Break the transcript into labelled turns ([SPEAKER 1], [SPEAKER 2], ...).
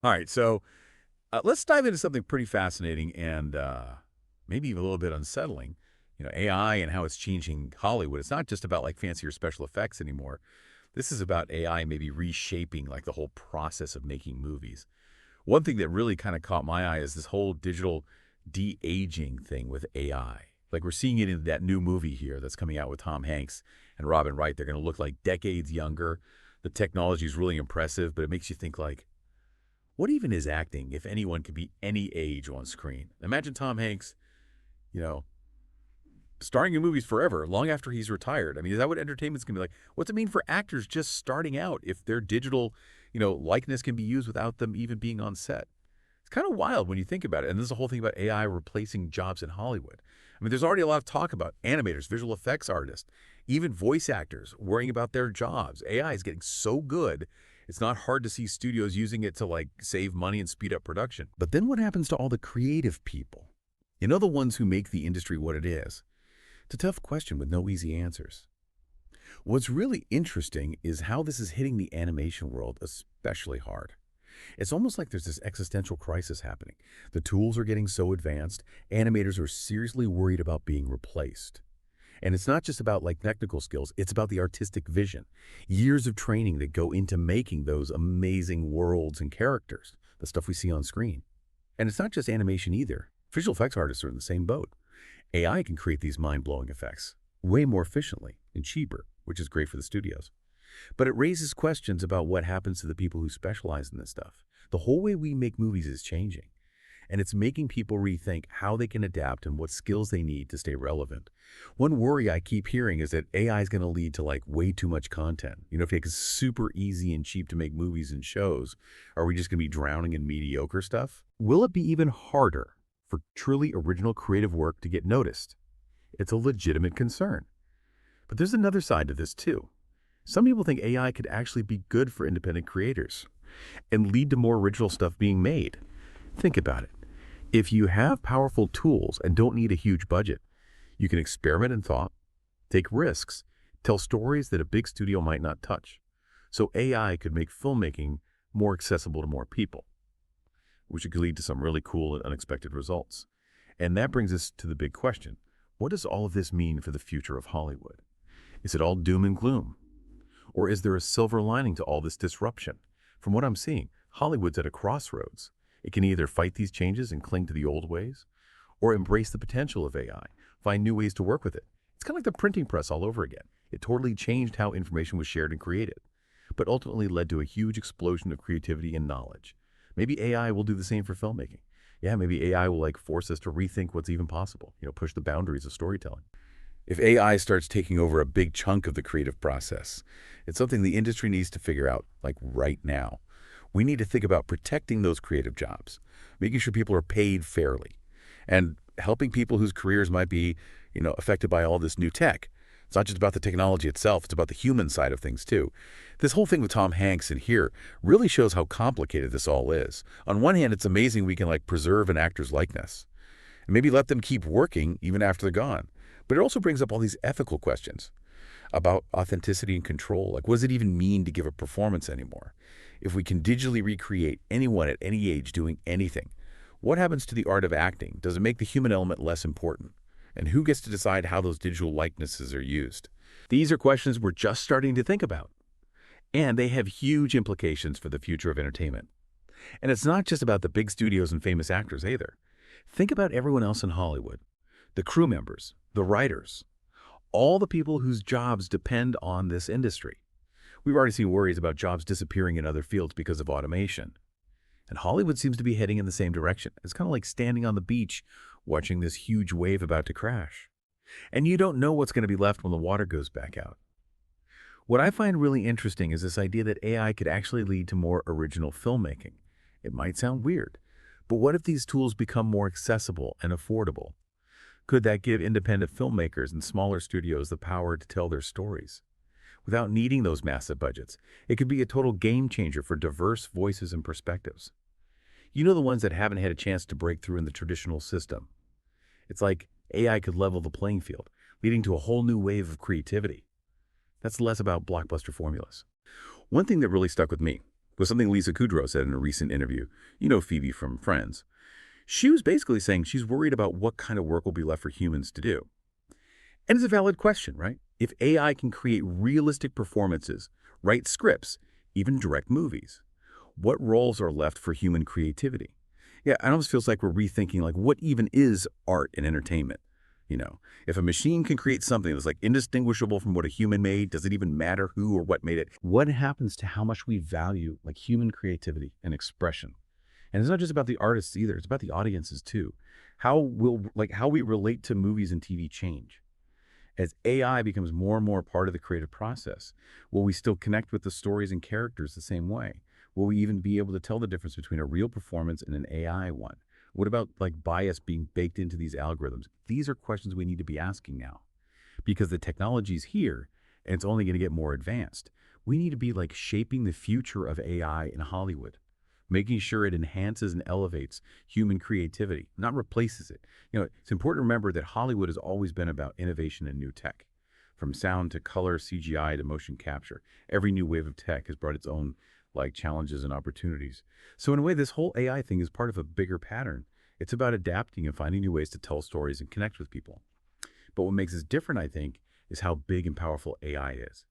[SPEAKER 1] All right, so let's dive into something pretty fascinating and maybe even a little bit unsettling. AI and how it's changing Hollywood. It's not just about like fancier special effects anymore. This is about AI maybe reshaping like the whole process of making movies. One thing that really kind of caught my eye is this whole digital de-aging thing with AI. Like we're seeing it in that new movie here that's coming out with Tom Hanks and Robin Wright. They're going to look like decades younger. The technology is really impressive, but it makes you think like, what even is acting if anyone could be any age on screen? Imagine Tom Hanks, you know, starring in movies forever, long after he's retired. I mean, is that what entertainment's going to be like? What's it mean for actors just starting out if their digital, likeness can be used without them even being on set? It's kind of wild when you think about it. And there's the whole thing about AI replacing jobs in Hollywood. I mean, there's already a lot of talk about animators, visual effects artists, even voice actors worrying about their jobs. AI is getting so good, it's not hard to see studios using it to like save money and speed up production. But then what happens to all the creative people? The ones who make the industry what it is. It's a tough question with no easy answers. What's really interesting is how this is hitting the animation world especially hard. It's almost like there's this existential crisis happening. The tools are getting so advanced, animators are seriously worried about being replaced. And it's not just about like technical skills, it's about the artistic vision. Years of training that go into making those amazing worlds and characters, the stuff we see on screen. And it's not just animation either. Visual effects artists are in the same boat. AI can create these mind-blowing effects way more efficiently and cheaper, which is great for the studios. But it raises questions about what happens to the people who specialize in this stuff. The whole way we make movies is changing, and it's making people rethink how they can adapt and what skills they need to stay relevant. One worry I keep hearing is that AI is going to lead to like way too much content. If it's super easy and cheap to make movies and shows, are we just going to be drowning in mediocre stuff? Will it be even harder for truly original creative work to get noticed? It's a legitimate concern. But there's another side to this too. Some people think AI could actually be good for independent creators and lead to more original stuff being made. Think about it. If you have powerful tools and don't need a huge budget, you can experiment in thought, take risks, tell stories that a big studio might not touch. So AI could make filmmaking more accessible to more people, which could lead to some really cool and unexpected results. And that brings us to the big question. What does all of this mean for the future of Hollywood? Is it all doom and gloom? Or is there a silver lining to all this disruption? From what I'm seeing, Hollywood's at a crossroads. It can either fight these changes and cling to the old ways, or embrace the potential of AI, find new ways to work with it. It's kind of like the printing press all over again. It totally changed how information was shared and created, but ultimately led to a huge explosion of creativity and knowledge. Maybe AI will do the same for filmmaking. Yeah, maybe AI will like force us to rethink what's even possible, push the boundaries of storytelling. If AI starts taking over a big chunk of the creative process, it's something the industry needs to figure out, like right now. We need to think about protecting those creative jobs, making sure people are paid fairly, and helping people whose careers might be, affected by all this new tech. It's not just about the technology itself, it's about the human side of things too. This whole thing with Tom Hanks in here really shows how complicated this all is. On one hand, it's amazing we can like preserve an actor's likeness and maybe let them keep working even after they're gone. But it also brings up all these ethical questions about authenticity and control. Like, what does it even mean to give a performance anymore? If we can digitally recreate anyone at any age doing anything, what happens to the art of acting? Does it make the human element less important? And who gets to decide how those digital likenesses are used? These are questions we're just starting to think about, and they have huge implications for the future of entertainment. And it's not just about the big studios and famous actors either. Think about everyone else in Hollywood, the crew members, the writers, all the people whose jobs depend on this industry. We've already seen worries about jobs disappearing in other fields because of automation. And Hollywood seems to be heading in the same direction. It's kind of like standing on the beach watching this huge wave about to crash. And you don't know what's going to be left when the water goes back out. What I find really interesting is this idea that AI could actually lead to more original filmmaking. It might sound weird, but what if these tools become more accessible and affordable? Could that give independent filmmakers and smaller studios the power to tell their stories without needing those massive budgets? It could be a total game changer for diverse voices and perspectives. The ones that haven't had a chance to break through in the traditional system. It's like AI could level the playing field, leading to a whole new wave of creativity. That's less about blockbuster formulas. One thing that really stuck with me, was something Lisa Kudrow said in a recent interview. You know Phoebe from Friends. She was basically saying she's worried about what kind of work will be left for humans to do. And it's a valid question, right? If AI can create realistic performances, write scripts, even direct movies, what roles are left for human creativity? Yeah, it almost feels like we're rethinking like what even is art and entertainment. If a machine can create something that's like indistinguishable from what a human made, does it even matter who or what made it? What happens to how much we value like human creativity and expression? And it's not just about the artists either, it's about the audiences too. How we relate to movies and TV change? As AI becomes more and more part of the creative process, will we still connect with the stories and characters the same way? Will we even be able to tell the difference between a real performance and an AI one? What about like bias being baked into these algorithms? These are questions we need to be asking now because the technology is here and it's only going to get more advanced. We need to be like shaping the future of AI in Hollywood, making sure it enhances and elevates human creativity, not replaces it. It's important to remember that Hollywood has always been about innovation and new tech. From sound to color, CGI to motion capture, every new wave of tech has brought its own like challenges and opportunities. So in a way, this whole AI thing is part of a bigger pattern. It's about adapting and finding new ways to tell stories and connect with people. But what makes us different, I think, is how big and powerful AI is.